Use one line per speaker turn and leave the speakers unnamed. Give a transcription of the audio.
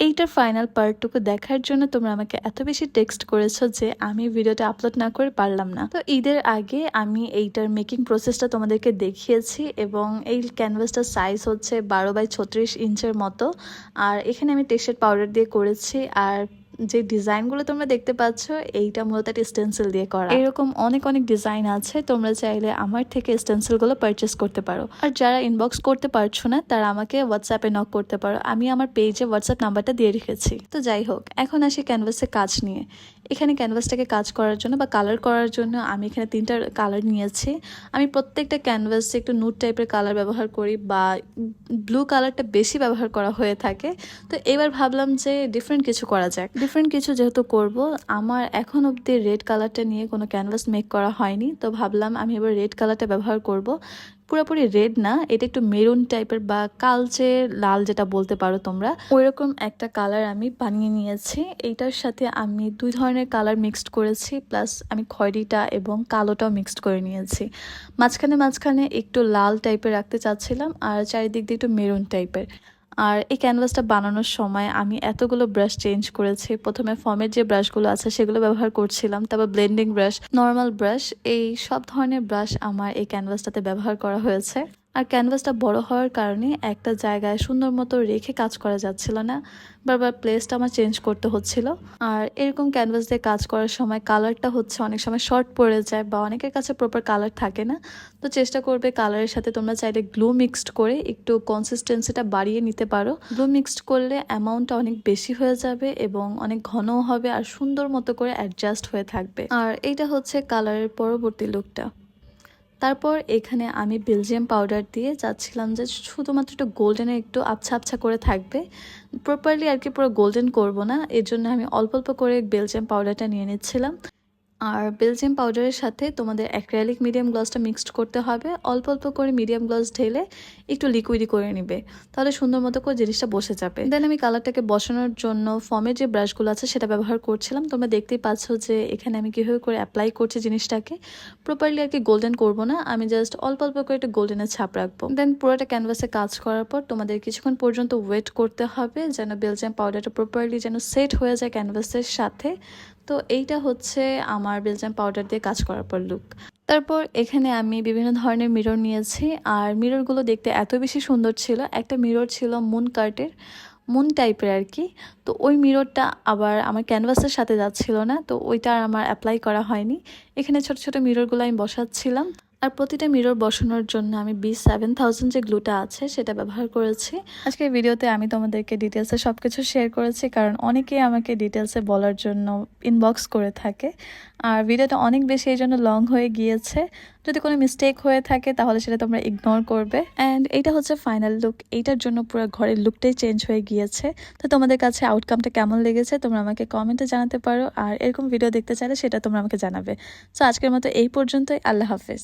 এইটার ফাইনাল পার্টটুকু দেখার জন্য তোমরা আমাকে এত বেশি টেক্সট করেছো যে আমি ভিডিওটা আপলোড না করে পারলাম না। তো ঈদের আগে আমি এইটার মেকিং প্রসেসটা তোমাদেরকে দেখিয়েছি এবং এই ক্যানভাসটার সাইজ হচ্ছে 12x36 ইঞ্চের মতো। আর এখানে আমি টেক্সচার পাউডার দিয়ে করেছি। আর যে ডিজাইনগুলো তোমরা দেখতে পাচ্ছ এইটা মূলত একটা স্টেন্সিল দিয়ে করা। এরকম অনেক অনেক ডিজাইন আছে, তোমরা চাইলে আমার থেকে স্টেন্সিলগুলো পারচেস করতে পারো। আর যারা ইনবক্স করতে পারছো না তারা আমাকে হোয়াটসঅ্যাপে নক করতে পারো, আমি আমার পেজে হোয়াটসঅ্যাপ নাম্বারটা দিয়ে রেখেছি। তো যাই হোক, এখন আসি ক্যানভাসে কাজ নিয়ে। এখানে ক্যানভাসটাকে কাজ করার জন্য বা কালার করার জন্য আমি এখানে 3টা কালার নিয়েছি। আমি প্রত্যেকটা ক্যানভাসে একটু নুড টাইপের কালার ব্যবহার করি বা ব্লু কালারটা বেশি ব্যবহার করা হয়ে থাকে। তো এবার ভাবলাম যে ডিফারেন্ট কিছু করা যাক। ডিফারেন্ট কিছু যেহেতু করব, আমার এখন অবধি রেড কালারটা নিয়ে কোনো ক্যানভাস মেক করা হয়নি, তো ভাবলাম আমি এবার রেড কালারটা ব্যবহার করব। পুরোপুরি রেড না, এটা একটু মেরুন টাইপের বা কালচে লাল যেটা বলতে পারো তোমরা, ওইরকম একটা কালার আমি বানিয়ে নিয়েছি। এইটার সাথে আমি 2 ধরনের কালার মিক্সড করেছি, প্লাস আমি খয়েরিটা এবং কালোটাও মিক্সড করে নিয়েছি। মাঝখানে একটু লাল টাইপের রাখতে চাচ্ছিলাম আর চারিদিক দিয়ে একটু মেরুন টাইপের। আর এই ক্যানভাসটা বানানোর সময় আমি এতগুলো ব্রাশ চেঞ্জ করেছি। প্রথমে ফর্মের যে ব্রাশগুলো আছে সেগুলো ব্যবহার করছিলাম, তারপর ব্লেন্ডিং ব্রাশ, নর্মাল ব্রাশ, এই সব ধরনের ব্রাশ আমার এই ক্যানভাসটাতে ব্যবহার করা হয়েছে। আর ক্যানভাসটা বড় হওয়ার কারণে একটা জায়গায় সুন্দর মতো রেখে কাজ করা যাচ্ছিল না, বারবার প্লেসটা আমার চেঞ্জ করতে হচ্ছিল। আর এরকম ক্যানভাস দিয়ে কাজ করার সময় কালারটা হচ্ছে অনেক সময় শর্ট পড়ে যায় বা অনেকের কাছে প্রপার কালার থাকে না। তো চেষ্টা করবে কালারের সাথে তোমরা চাইলে গ্লু মিক্সড করে একটু কনসিস্টেন্সিটা বাড়িয়ে নিতে পারো। গ্লু মিক্সড করলে অ্যামাউন্টটা অনেক বেশি হয়ে যাবে এবং অনেক ঘনও হবে আর সুন্দর মতো করে অ্যাডজাস্ট হয়ে থাকবে। আর এইটা হচ্ছে কালারের পরবর্তী লুকটা। তারপর এখানে আমি বেলজিয়াম পাউডার দিয়ে চাচ্ছিলাম যে শুধুমাত্র একটু গোল্ডেনের একটু আবছা আবছা করে থাকবে, প্রপারলি আর কি পুরো গোল্ডেন করব না, এর জন্য আমি অল্প অল্প করে বেলজিয়াম পাউডারটা নিয়ে নিচ্ছিলাম। আর বেলজিয়াম পাউডারের সাথে তোমাদের অ্যাক্রিলিক মিডিয়াম গ্লসটা মিক্সড করতে হবে। অল্প অল্প করে মিডিয়াম গ্লস ঢেলে একটু লিকুইডি করে নিবে, তাহলে সুন্দর মতো করে জিনিসটা বসে যাবে। দেন আমি কালারটাকে বসানোর জন্য ফর্মের যে ব্রাশগুলো আছে সেটা ব্যবহার করছিলাম। তোমরা দেখতেই পাচ্ছ যে এখানে আমি কীভাবে করে অ্যাপ্লাই করছি জিনিসটাকে। প্রপারলি আর কি গোল্ডেন করবো না, আমি জাস্ট অল্প অল্প করে একটু গোল্ডেনের ছাপ রাখবো। দেন পুরোটা ক্যানভাসে কাজ করার পর তোমাদের কিছুক্ষণ পর্যন্ত ওয়েট করতে হবে যেন বেলজিয়াম পাউডারটা প্রপারলি যেন সেট হয়ে যায় ক্যানভাসের সাথে। তো এইটা হচ্ছে আমার বেলজিয়াম পাউডার দিয়ে কাজ করার পর লুক। তারপর এখানে আমি বিভিন্ন ধরনের মিরর নিয়েছি আর মিররগুলো দেখতে এত বেশি সুন্দর ছিল। একটা মিরর ছিল মুন টাইপের আর কি, তো ওই মিররটা আবার আমার ক্যানভাসের সাথে যাচ্ছিল না, তো ওইটা আর আমার অ্যাপ্লাই করা হয়নি। এখানে ছোট ছোট মিররগুলো আমি বসাচ্ছিলাম। আর প্রতিটা মিরর বসানোর জন্য আমি B7000 যে গ্লুটা আছে সেটা ব্যবহার করেছি। আজকের ভিডিওতে আমি তোমাদেরকে ডিটেলসে সবকিছু শেয়ার করেছি, কারণ অনেকেই আমাকে ডিটেলসে বলার জন্য ইনবক্স করে থাকে। আর ভিডিওটা অনেক বেশি এই জন্য লং হয়ে গিয়েছে, যদি কোনো মিস্টেক হয়ে থাকে তাহলে সেটা তোমরা ইগনোর করবে। অ্যান্ড এইটা হচ্ছে ফাইনাল লুক। এইটার জন্য পুরো ঘরের লুকটাই চেঞ্জ হয়ে গিয়েছে। তো তোমাদের কাছে আউটকামটা কেমন লেগেছে তোমরা আমাকে কমেন্টে জানাতে পারো, আর এরকম ভিডিও দেখতে চাইলে সেটা তোমরা আমাকে জানাবে। সো আজকের মতো এই পর্যন্তই, আল্লাহ হাফেজ।